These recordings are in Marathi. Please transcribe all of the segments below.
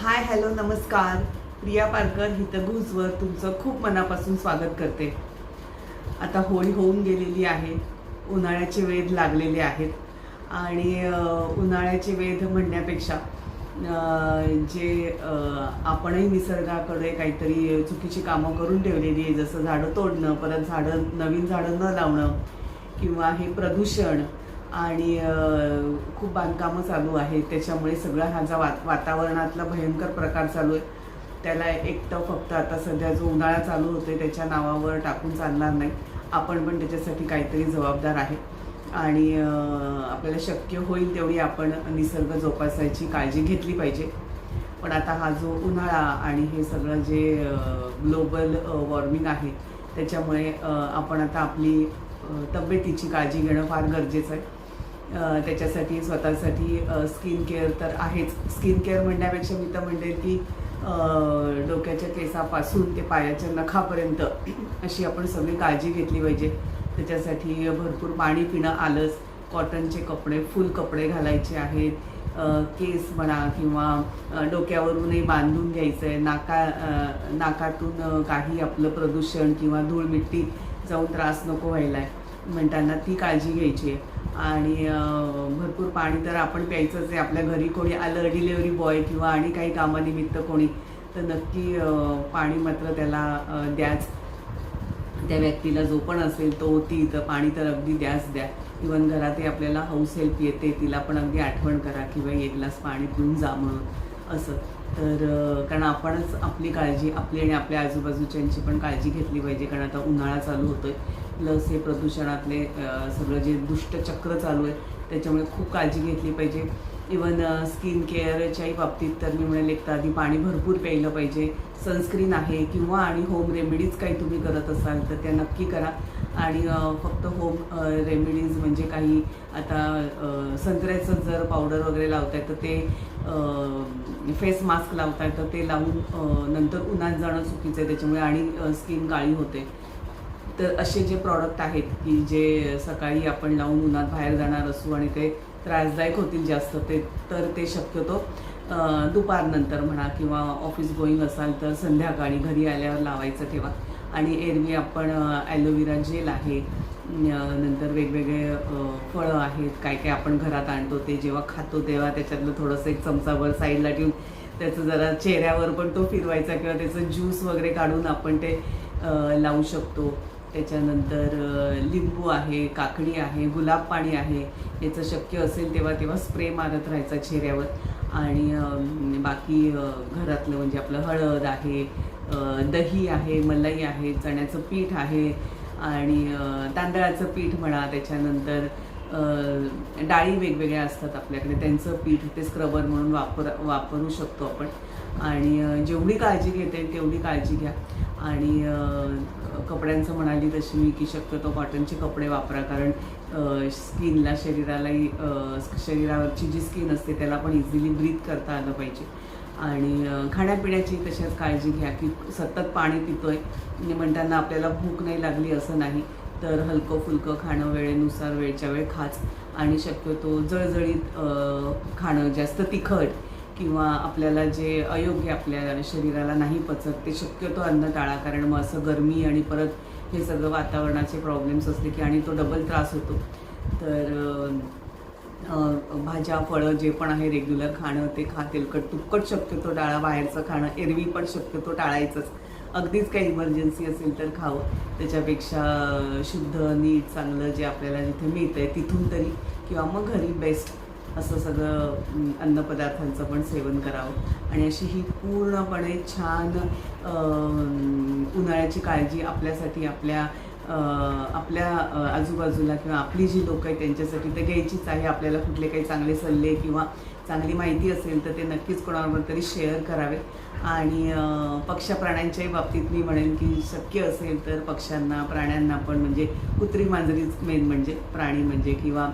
हाय हॅलो नमस्कार. प्रिया पारकर हितगुजवर तुमचं खूप मनापासून स्वागत करते. आता होळी होऊन गेलेली आहे. उन्हाळ्याचे वेध लागलेले आहेत आणि उन्हाळ्याचे वेध म्हणण्यापेक्षा जे आपणही निसर्गाकडे काहीतरी चुकीची कामं करून ठेवलेली आहे, जसं झाडं तोडणं, परत नवीन झाडं न लावणं किंवा हे प्रदूषण आणि खूप बांधकामं चालू आहेत. त्याच्यामुळे सगळा हा जो वातावरणातला भयंकर प्रकार चालू आहे, त्याला एकटं फक्त आता सध्या जो उन्हाळा चालू होतोय त्याच्या नावावर टाकून चालणार नाही. आपण पण त्याच्यासाठी काहीतरी जबाबदार आहे आणि आपल्याला शक्य होईल तेवढी आपण निसर्ग जोपासायची काळजी घेतली पाहिजे. पण आता हा जो उन्हाळा आणि हे सगळं जे ग्लोबल वॉर्मिंग आहे त्याच्यामुळे आपण आता आपली तब्येतीची काळजी घेणं फार गरजेचं आहे. त्याच्यासाठी स्वतःसाठी स्किन केअर तर आहेच. स्किन केअर म्हणण्यापेक्षा मी तर म्हणते की डोक्याच्या केसापासून ते पायाच्या नखापर्यंत अशी आपण सगळी काळजी घेतली पाहिजे. त्याच्यासाठी भरपूर पाणी पिणं आलंच. कॉटनचे कपडे, फुल कपडे घालायचे आहेत. केस म्हणा किंवा डोक्यावरूनही बांधून घ्यायचं आहे. नाकातून काही आपलं प्रदूषण किंवा धूळ मिट्टी जाऊन त्रास नको व्हायला आहे म्हणताना ती काळजी घ्यायची आहे. आणि भरपूर पाणी तर आपण प्यायचंच आहे. आपल्या घरी कोणी आलं, डिलेवरी बॉय किंवा आणि काही कामानिमित्त कोणी, तर नक्की पाणी मात्र त्याला द्याच. त्या व्यक्तीला जो पण असेल तो ती तर पाणी तर अगदी द्याच द्या. इवन घरातही आपल्याला हाऊस हेल्प येते, तिला पण अगदी आठवण करा किंवा एक ग्लास पाणी पिऊन जा म्हणून असं. तर कारण आपणच आपली काळजी, आपली आणि आपल्या आजूबाजूच्यांची पण काळजी घेतली पाहिजे. कारण आता उन्हाळा चालू होतोय, प्लस हे प्रदूषणातले सगळं जे दुष्टचक्र चालू आहे त्याच्यामुळे खूप काळजी घेतली पाहिजे. इवन स्किन केअरच्याही बाबतीत तर मी म्हणेल एक तर आधी पाणी भरपूर प्यायलं पाहिजे. सनस्क्रीन आहे किंवा आणि होम रेमेडीज काही तुम्ही करत असाल तर त्या नक्की करा. आणि फक्त होम रेमेडीज म्हणजे काही आता संत्र्याचं जर पावडर वगैरे लावताय तर ते फेस मास्क लावताय तर ते लावून नंतर उन्हात जाणं चुकीचं आहे, त्याच्यामुळे आणि स्किन काळी होते. तर असे जे प्रॉडक्ट आहेत की जे सकाळी आपण लावून उन्हात बाहेर जाणार असू आणि ते त्रासदायक होतील जास्त, ते शक्यतो दुपारनंतर म्हणा किंवा ऑफिस गोईंग असाल तर संध्याकाळी घरी आल्यावर लावायचं ठेवा. आणि एरवी आपण ॲलोवेरा जेल आहे, नंतर वेगवेगळे फळं आहेत, काय काय आपण घरात आणतो ते जेव्हा खातो तेव्हा त्याच्यातलं थोडंसं एक चमचाभर साईडला ठेवून त्याचं जरा चेहऱ्यावर पण तो फिरवायचा किंवा त्याचं ज्यूस वगैरे काढून आपण ते लावू शकतो. त्याच्यानंतर लिंबू आहे, काकडी आहे, गुलाब पाणी आहे. याचं शक्य असेल तेव्हा स्प्रे मारत राहायचा चेहऱ्यावर. आणि बाकी घरातलं म्हणजे आपलं हळद आहे, दही आहे, मलाई आहे, चण्याचं पीठ आहे आणि तांदळाचं पीठ म्हणा. त्याच्यानंतर डाळी वेगवेगळ्या असतात आपल्याकडे, त्यांचं पीठ ते स्क्रबर म्हणून वापरू शकतो आपण. आणि जेवढी काळजी घेता येईल तेवढी काळजी घ्या. आणि कपड्यांचं म्हणाली तशी मी की शक्यतो कॉटनचे कपडे वापरा, कारण स्किनला शरीरावरची जी स्किन असते त्याला पण इझिली ब्रीथ करता आलं पाहिजे. आणि खाण्यापिण्याची तशाच काळजी घ्या की सतत पाणी पितोय म्हणताना आपल्याला भूक नाही लागली असं नाही, तर हलकं फुलकं खाणं वेळेनुसार वेळच्या वेळ खाच. आणि शक्यतो जळजळीत खाणं, जास्त तिखट किंवा आपल्याला जे अयोग्य आपल्या शरीराला नाही पचत ते शक्यतो अन्न टाळा. कारण मग असं गरमी आणि परत हे सगळं वातावरणाचे प्रॉब्लेम्स असले की आणि तो डबल त्रास होतो. तर भाज्या फळं जे पण आहे रेग्युलर खाणं ते खा. तेलकट तुपकट शक्यतो टाळा. बाहेरचं खाणं एरवी पण शक्यतो टाळायचंच. अगदीच काही इमर्जन्सी असेल तर खावं. त्याच्यापेक्षा शुद्ध नीट चांगलं जे आपल्याला जिथे मिळतं आहे तिथून तरी किंवा मग घरी बेस्ट असं सगळं अन्नपदार्थांचं पण सेवन करावं. आणि अशी ही पूर्णपणे छान उन्हाळ्याची काळजी आपल्यासाठी, आपल्या आजूबाजूला किंवा आपली जी लोकं आहेत त्यांच्यासाठी तर घ्यायचीच आहे. आपल्याला कुठले काही चांगले सल्ले किंवा चांगली माहिती असेल तर ते नक्कीच कोणाबरोबर तरी शेअर करावे. आणि प्राण्यांच्याही बाबतीत मी म्हणेन की शक्य असेल तर पक्ष्यांना, प्राण्यांना पण म्हणजे कुत्री मांजरीच मेन म्हणजे प्राणी म्हणजे, किंवा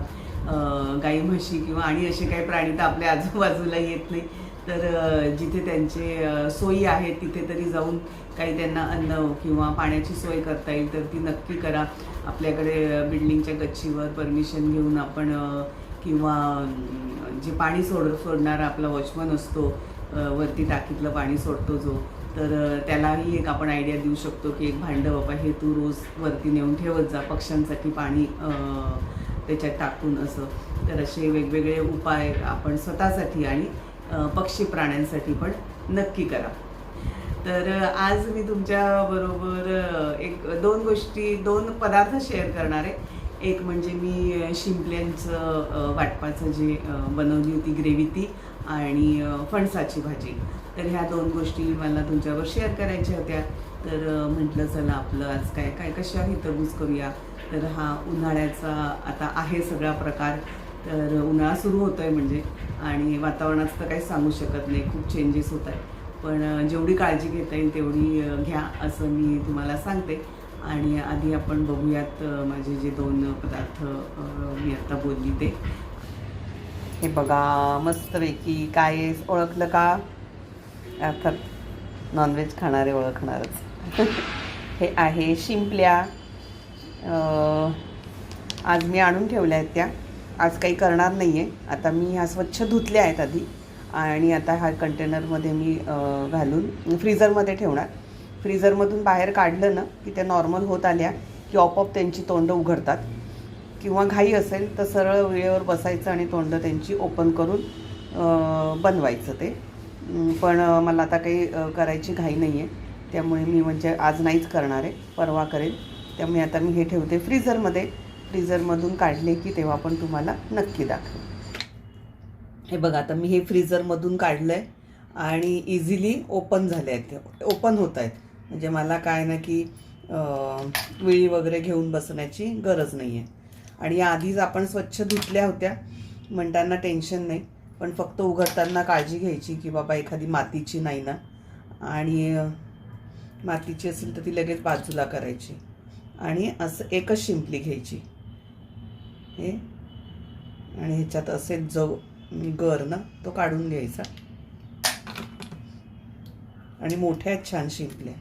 गाई म्हशी किंवा आणि असे काही प्राणी तर आपल्या आजूबाजूला येत नाही, तर जिथे त्यांचे सोयी आहेत तिथे तरी जाऊन काही त्यांना अन्न किंवा पाण्याची सोय करता येईल तर ती नक्की करा. आपल्याकडे बिल्डिंगच्या गच्चीवर परमिशन घेऊन आपण किंवा जे पाणी सोडणारा आपला वॉचमन असतो वरती टाकीतलं पाणी सोडतो जो, तर त्यालाही एक आपण आयडिया देऊ शकतो की एक भांडं बाबा हे तू रोज वरती नेऊन ठेवत जा पक्ष्यांसाठी पाणी त्याच्यात टाकून असं. तर असे वेगवेगळे उपाय आपण स्वतःसाठी आणि पक्षी प्राण्यांसाठी पण नक्की करा. तर आज मी तुमच्याबरोबर दोन पदार्थ शेअर करणार आहे. एक म्हणजे मी शिंपल्यांचं वाटपाचं जे बनवली होती ग्रेव्ही ती, आणि फणसाची भाजी. तर ह्या 2 गोष्टी मला तुमच्याबरोबर शेअर करायच्या होत्या. तर म्हटलं चला आपलं आज काय कशा हितगुज करूया. तर हा उन्हाळ्याचा आता आहे सगळा प्रकार. तर उन्हाळा सुरू होतो आहे म्हणजे, आणि वातावरणाचं तर काही सांगू शकत नाही, खूप चेंजेस होत आहेत. पण जेवढी काळजी घेता येईल तेवढी घ्या असं मी तुम्हाला सांगते. आणि आधी आपण बघूयात माझे जे 2 पदार्थ मी आत्ता बोलली ते. हे बघा मस्तपैकी काय ओळखलं का? अर्थात नॉनव्हेज खाणारे ओळखणारच. हे आहे शिंपल्या. आज मी आणून ठेवल्या आहेत त्या. आज काही करणार नाही आहे. आता मी ह्या स्वच्छ धुतल्या आहेत आधी, आणि आता ह्या कंटेनरमध्ये मी घालून फ्रीझरमध्ये ठेवणार. फ्रीझरमधून बाहेर काढलं ना की त्या नॉर्मल होत आल्या की आपोआप त्यांची तोंडं उघडतात. किंवा घाई असेल तर सरळ वेळेवर बसायचं आणि तोंडं त्यांची ओपन करून बनवायचं ते. पण मला आता काही करायची घाई नाही आहे, त्यामुळे मी म्हणजे आज नाहीच करणार आहे, परवा करेल. त्यामुळे आता मी हे ठेवते फ्रीझरमध्ये. फ्रीझरमधून काढले की तेव्हा पण तुम्हाला नक्की दाखवेन. हे बघा आता मी हे फ्रीझरमधून काढलं आहे आणि इझिली ओपन झाले आहेत, ते ओपन होत आहेत. म्हणजे मला काय ना की विळी वगैरे घेऊन बसण्याची गरज नाही आहे. आणि या आधीच आपण स्वच्छ धुतल्या होत्या म्हणताना टेन्शन नाही. पण फक्त उघडताना काळजी घ्यायची की बाबा एखादी मातीची नाही ना, आणि मातीची असेल तर ती लगेच बाजूला करायची. आणि असं एकच शिंपली घ्यायची हे, आणि ह्याच्यात असेल जो गर ना तो काढून घ्यायचा. आणि मोठ्या छान शिंपल्या.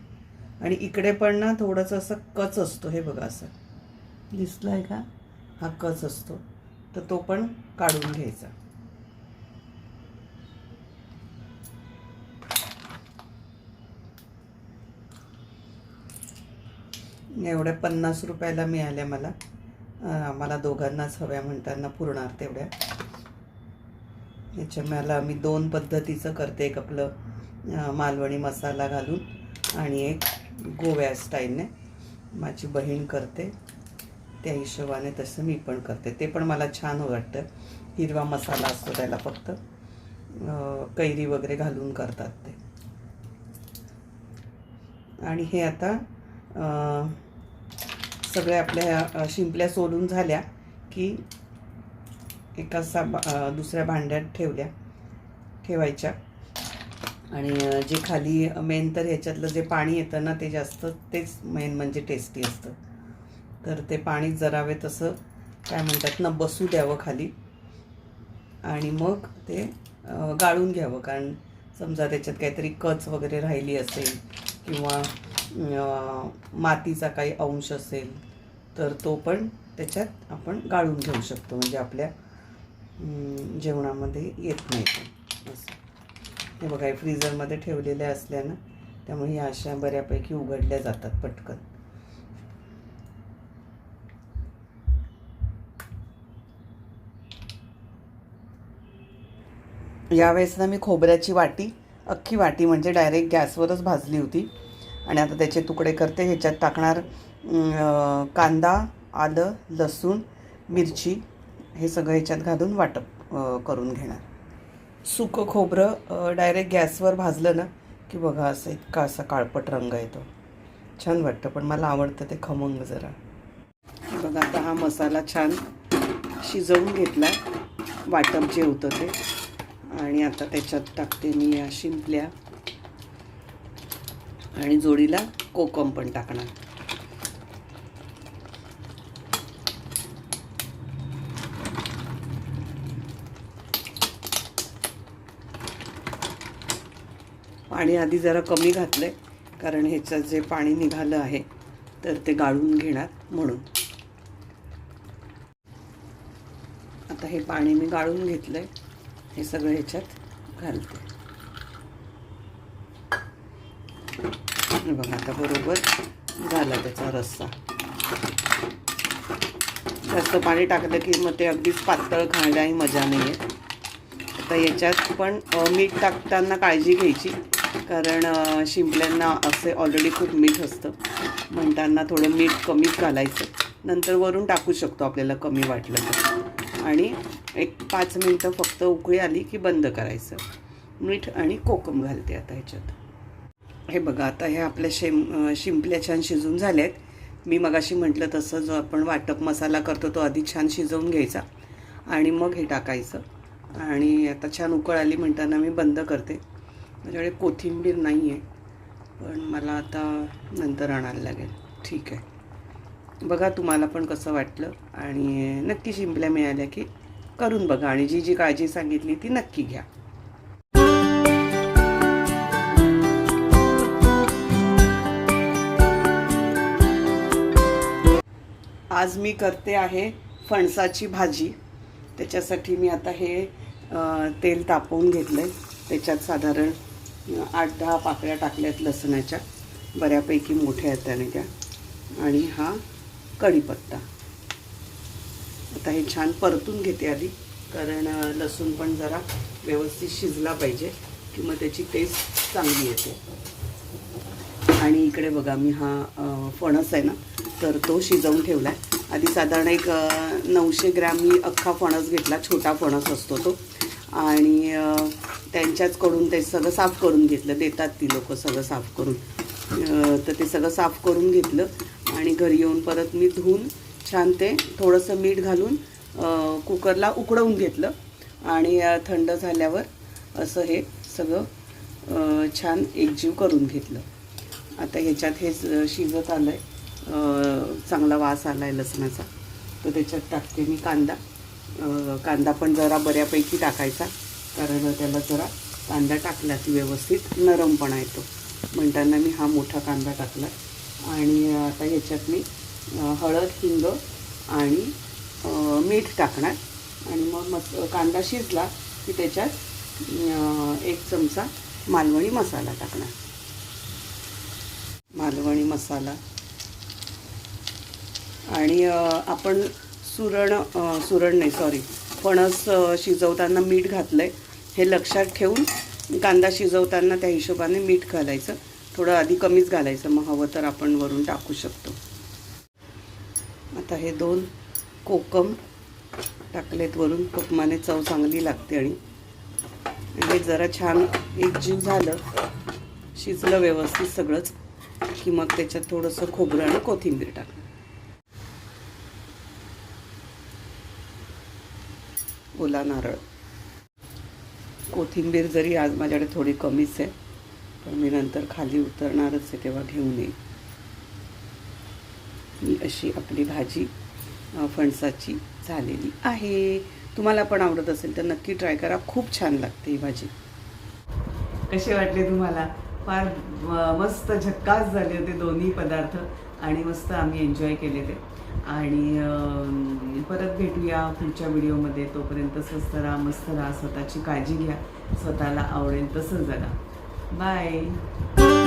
आणि इकडे पण ना थोडंसं असं कच असतो, हे बघा असं दिसलं आहे का, हा कच असतो, तर तो पण काढून घ्यायचा. एवढ्या 50 रुपयाला मिळाल्या मला. आम्हाला दोघांनाच हव्या म्हणताना पुरणार तेवढ्या. याच्या मला मी 2 पद्धतीचं करते. एक आपलं मालवणी मसाला घालून आणि एक गोव्या स्टाईलने. माझी बहीण करते त्या हिशोबाने तसं मी पण करते. ते पण मला छान वाटतं. हिरवा मसाला असतो त्याला, फक्त कैरी वगैरे घालून करतात ते. आणि हे आता सगळ्या आपल्या शिंपल्या सोलून झाल्या की एका दुसऱ्या भांड्यात ठेवायच्या. आणि जे खाली मेन तर ह्याच्यातलं जे पाणी येतं ना ते जास्त, तेच मेन म्हणजे टेस्टी असतं. तर ते पाणी जरावे तसं काय म्हणतात ना बसू द्यावं खाली, आणि मग ते गाळून घ्यावं. कारण समजा त्याच्यात काहीतरी कच वगैरे राहिली असेल किंवा मातीचा काही अंश असेल तर तो पण त्याच्यात आपण गाळून घेऊ शकतो. म्हणजे आपल्या जेवणामध्ये येत नाही पण असं. हे बघा फ्रीझरमध्ये ठेवलेल्या असल्यानं त्यामुळे ह्या अशा बऱ्यापैकी उघडल्या जातात पटकन. यावेळेस ना मी खोबऱ्याची वाटी, अख्खी वाटी म्हणजे डायरेक्ट गॅसवरच भाजली होती. आणि आता त्याचे तुकडे करते. ह्याच्यात टाकणार कांदा, आलं, लसूण, मिरची, हे सगळं ह्याच्यात घालून वाटप करून घेणार. सुकं खोबरं डायरेक्ट गॅसवर भाजलं ना की बघा असं इतका असा काळपट रंग येतो, छान वाटतं. पण मला आवडतं ते खमंग जरा. बघा आता हा मसाला छान शिजवून घेतला, वाटप जे होतं ते. आणि आता त्याच्यात टाकते मी या शिंपल्या, आणि जोडीला कोकम पण टाकणार. पाणी आधी जरा कमी घातलंय कारण ह्याचं जे पाणी निघालं आहे तर ते गाळून घेणार म्हणून. आता हे पाणी मी गाळून घेतलंय, हे सगळं ह्याच्यात घालते. हे बघा आता बरोबर झाला त्याचा रस्सा. जास्त पाणी टाकलं की मग ते अगदीच पातळ खाण्याही मजा नाही आहे. आता याच्यात पण मीठ टाकताना काळजी घ्यायची, कारण शिंपल्यांना असे ऑलरेडी खूप मीठ असतं. म्हणताना थोडं मीठ कमीच घालायचं. नंतर वरून टाकू शकतो आपल्याला कमी वाटलं तर. आणि एक 5 मिनटं फक्त उकळी आली की बंद करायचं. मीठ आणि कोकम घालते आता ह्याच्यात. हे बघा आता हे आपल्या शिंपल्या छान शिजून झाले आहेत. मी मगाशी म्हटलं तसं जो आपण वाटप मसाला करतो तो आधी छान शिजवून घ्यायचा आणि मग हे टाकायचं. आणि आता छान उकळ आली म्हणताना मी बंद करते. माझ्याकडे कोथिंबीर नाही आहे, पण मला आता नंतर आणायला लागेल. ठीक आहे, बघा तुम्हाला पण कसं वाटलं आणि नक्की शिंपल्या मिळाल्या की करून बघा आणि जी जी काळजी सांगितली ती नक्की घ्या. आज मी करते आहे फणसाची भाजी. त्याच्यासाठी मी आता हे तेल तापवून घेतलं आहे. त्याच्यात साधारण 8-10 पाकळ्या टाकल्यात लसणाच्या, बऱ्यापैकी मोठ्या आहेत त्याने त्या. आणि हा कढीपत्ता. आता हे छान परतून घेते आधी, कारण लसूण पण जरा व्यवस्थित शिजला पाहिजे की मग त्याची टेस्ट चांगली येते. आणि इकडे बघा मी हा फणस आहे ना, तर तो शिजवून ठेवला आहे. आधी साधारण एक 900 ग्रॅम मी अख्खा फणस घेतला, छोटा फणस असतो तो. आणि त्यांच्याचकडून ते सगळं साफ करून घेतलं. देतात ती लोक सगळं साफ करून. तर ते सगळं साफ करून घेतलं आणि घरी येऊन परत मी धुवून छान ते थोडंसं मीठ घालून कुकरला उकडवून घेतलं. आणि थंड झाल्यावर असं हे सगळं छान एकजीव करून घेतलं. आता ह्याच्यात हे शिजत आलं आहे, चांगला वास आला आहे लसणाचा. तर त्याच्यात टाकते मी कांदा. कांदा पण जरा बऱ्यापैकी टाकायचा, कारण त्याला जरा कांदा टाकला की व्यवस्थित नरमपणा येतो. म्हणताना मी हा मोठा कांदा टाकला. आणि आता ह्याच्यात मी हळद, हिंग आणि मीठ टाकणार. आणि मग कांदा शिजला की त्याच्यात 1 चमचा मालवणी मसाला टाकणार. मालवणी मसाला. आणि आपण फणस शिजवताना मीठ घातलं आहे हे लक्षात ठेवून कांदा शिजवताना त्या हिशोबाने मीठ घालायचं. थोडं आधी कमीच घालायचं, मग हवं तर आपण वरून टाकू शकतो. आता हे 2 कोकम टाकलेत वरून. कोकमाने चव चांगली लागते. आणि हे जरा छान एकजीव झालं, शिजलं व्यवस्थित सगळंच की मग त्याच्यात थोडंसं खोबरं आणि कोथिंबीर टाकलं. ओला नारळ. कोथिंबीर जरी आज माझ्याकडे थोडी कमीच आहे, पण मी नंतर खाली उतरणारच आहे तेव्हा घेऊन येईल. ही अशी आपली भाजी फणसाची झालेली आहे. तुम्हाला पण आवडत असेल तर नक्की ट्राय करा, खूप छान लागते ही भाजी. कसे वाटले तुम्हाला? फार मस्त झक्कास झाले होते दोन्ही पदार्थ आणि मस्त आम्ही एन्जॉय केले ते. आणि परत भेटूया पुढच्या व्हिडिओमध्ये. तोपर्यंत स्वस्त राहा, मस्त राहा, स्वतःची काळजी घ्या, स्वतःला आवडेल तसं जगा. बाय.